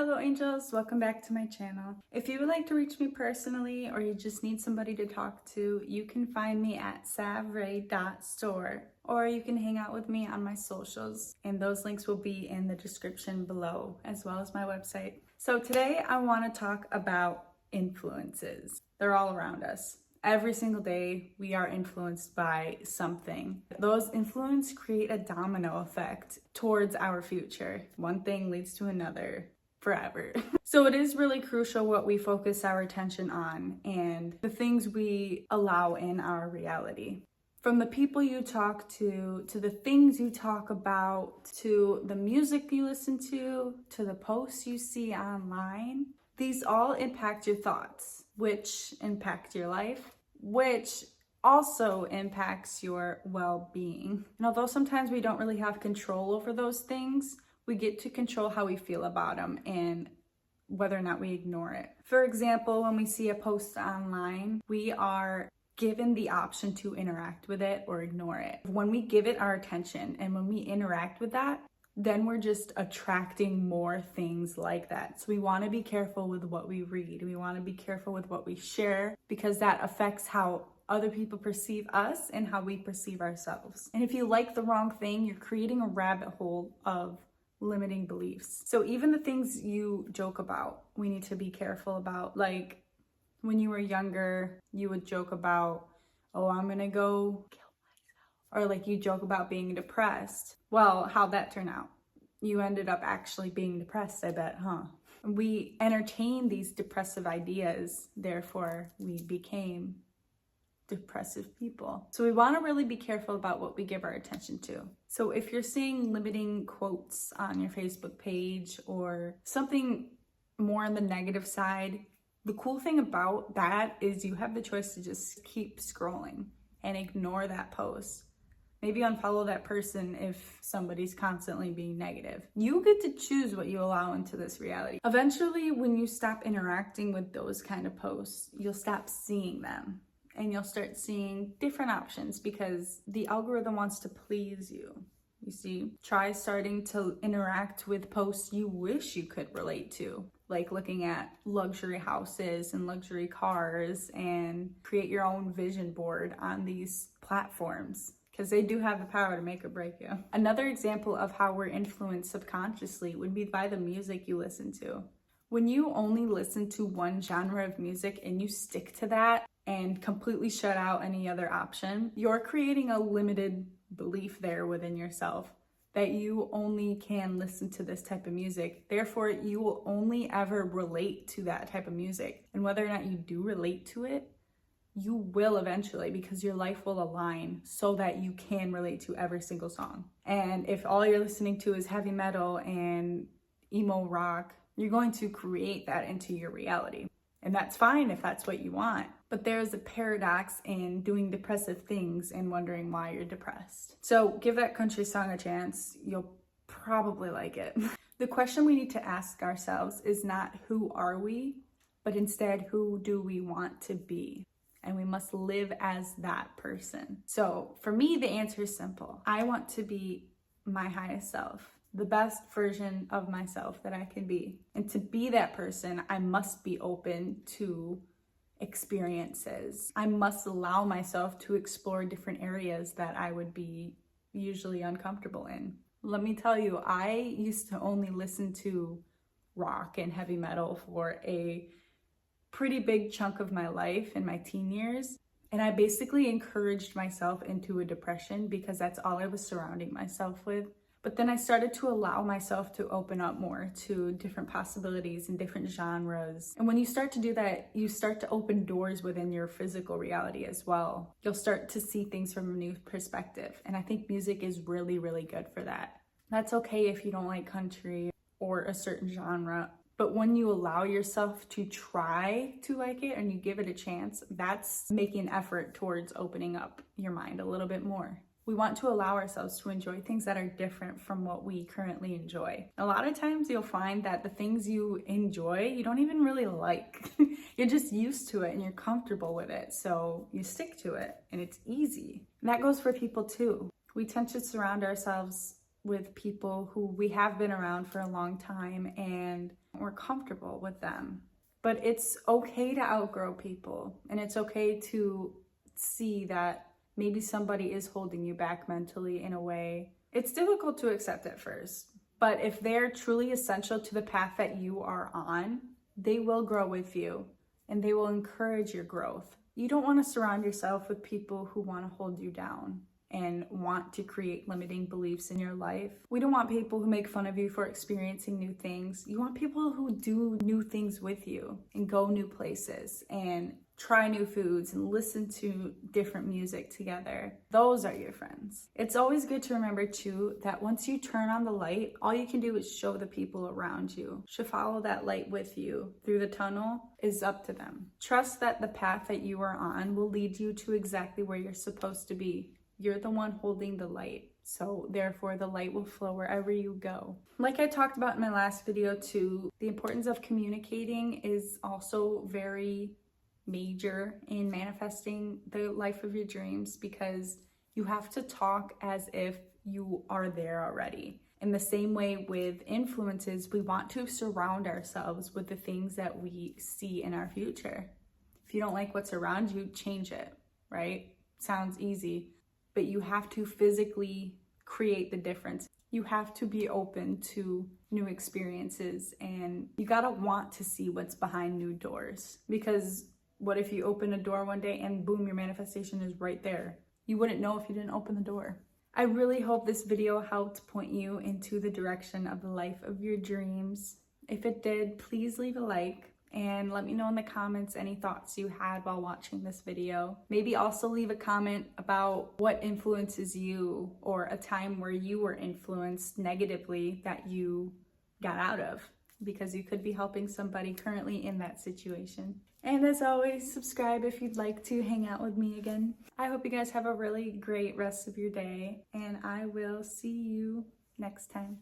Hello angels, welcome back to my channel. If you would like to reach me personally or you just need somebody to talk to, you can find me at savray.store or you can hang out with me on my socials, and those links will be in the description below as well as my website. So today I want to talk about influences. They're all around us. Every single day we are influenced by something. Those influences create a domino effect towards our future. One thing leads to another forever. So it is really crucial what we focus our attention on and the things we allow in our reality. From the people you talk to the things you talk about, to the music you listen to the posts you see online, these all impact your thoughts, which impact your life, which also impacts your well-being. And although sometimes we don't really have control over those things, we get to control how we feel about them and whether or not we ignore it. For example, when we see a post online, we are given the option to interact with it or ignore it. When we give it our attention and when we interact with that, then we're just attracting more things like that. So we want to be careful with what we read. We want to be careful with what we share because that affects how other people perceive us and how we perceive ourselves. And if you like the wrong thing, you're creating a rabbit hole of limiting beliefs. So even the things you joke about, we need to be careful about. Like when you were younger, you would joke about, oh, I'm gonna go kill myself. Or like you joke about being depressed. Well, how'd that turn out? You ended up actually being depressed, I bet, huh? We entertain these depressive ideas, therefore we became depressive people. So we want to really be careful about what we give our attention to. So if you're seeing limiting quotes on your Facebook page or something more on the negative side, the cool thing about that is you have the choice to just keep scrolling and ignore that post. Maybe unfollow that person if somebody's constantly being negative. You get to choose what you allow into this reality. Eventually, when you stop interacting with those kind of posts, you'll stop seeing them. And you'll start seeing different options because the algorithm wants to please you. You see, try starting to interact with posts you wish you could relate to, like looking at luxury houses and luxury cars, and create your own vision board on these platforms because they do have the power to make or break you. Another example of how we're influenced subconsciously would be by the music you listen to. When you only listen to one genre of music and you stick to that, and completely shut out any other option, you're creating a limited belief there within yourself that you only can listen to this type of music. Therefore, you will only ever relate to that type of music. And whether or not you do relate to it, you will eventually, because your life will align so that you can relate to every single song. And if all you're listening to is heavy metal and emo rock, you're going to create that into your reality. And that's fine if that's what you want. But there's a paradox in doing depressive things and wondering why you're depressed. So give that country song a chance. You'll probably like it. The question we need to ask ourselves is not who are we, but instead who do we want to be? And we must live as that person. So for me, the answer is simple. I want to be my highest self, the best version of myself that I can be. And to be that person, I must be open to experiences. I must allow myself to explore different areas that I would be usually uncomfortable in. Let me tell you, I used to only listen to rock and heavy metal for a pretty big chunk of my life in my teen years. And I basically encouraged myself into a depression because that's all I was surrounding myself with. But then I started to allow myself to open up more to different possibilities and different genres. And when you start to do that, you start to open doors within your physical reality as well. You'll start to see things from a new perspective. And I think music is really, really good for that. That's okay if you don't like country or a certain genre. But when you allow yourself to try to like it and you give it a chance, that's making an effort towards opening up your mind a little bit more. We want to allow ourselves to enjoy things that are different from what we currently enjoy. A lot of times you'll find that the things you enjoy, you don't even really like. You're just used to it and you're comfortable with it. So you stick to it and it's easy. And that goes for people too. We tend to surround ourselves with people who we have been around for a long time and we're comfortable with them. But it's okay to outgrow people, and it's okay to see that maybe somebody is holding you back mentally in a way. It's difficult to accept at first, but if they're truly essential to the path that you are on, they will grow with you and they will encourage your growth. You don't want to surround yourself with people who want to hold you down and want to create limiting beliefs in your life. We don't want people who make fun of you for experiencing new things. You want people who do new things with you and go new places and try new foods and listen to different music together. Those are your friends. It's always good to remember too that once you turn on the light, all you can do is show the people around you. To follow that light with you through the tunnel is up to them. Trust that the path that you are on will lead you to exactly where you're supposed to be. You're the one holding the light, so therefore the light will flow wherever you go. Like I talked about in my last video too, the importance of communicating is also very major in manifesting the life of your dreams, because you have to talk as if you are there already. In the same way with influences, we want to surround ourselves with the things that we see in our future. If you don't like what's around you, change it, right? Sounds easy. But you have to physically create the difference. You have to be open to new experiences, and you gotta want to see what's behind new doors. Because what if you open a door one day and boom, your manifestation is right there? You wouldn't know if you didn't open the door. I really hope this video helped point you into the direction of the life of your dreams. If it did, please leave a like. And let me know in the comments any thoughts you had while watching this video. Maybe also leave a comment about what influences you, or a time where you were influenced negatively that you got out of, because you could be helping somebody currently in that situation. And as always, subscribe if you'd like to hang out with me again. I hope you guys have a really great rest of your day, and I will see you next time.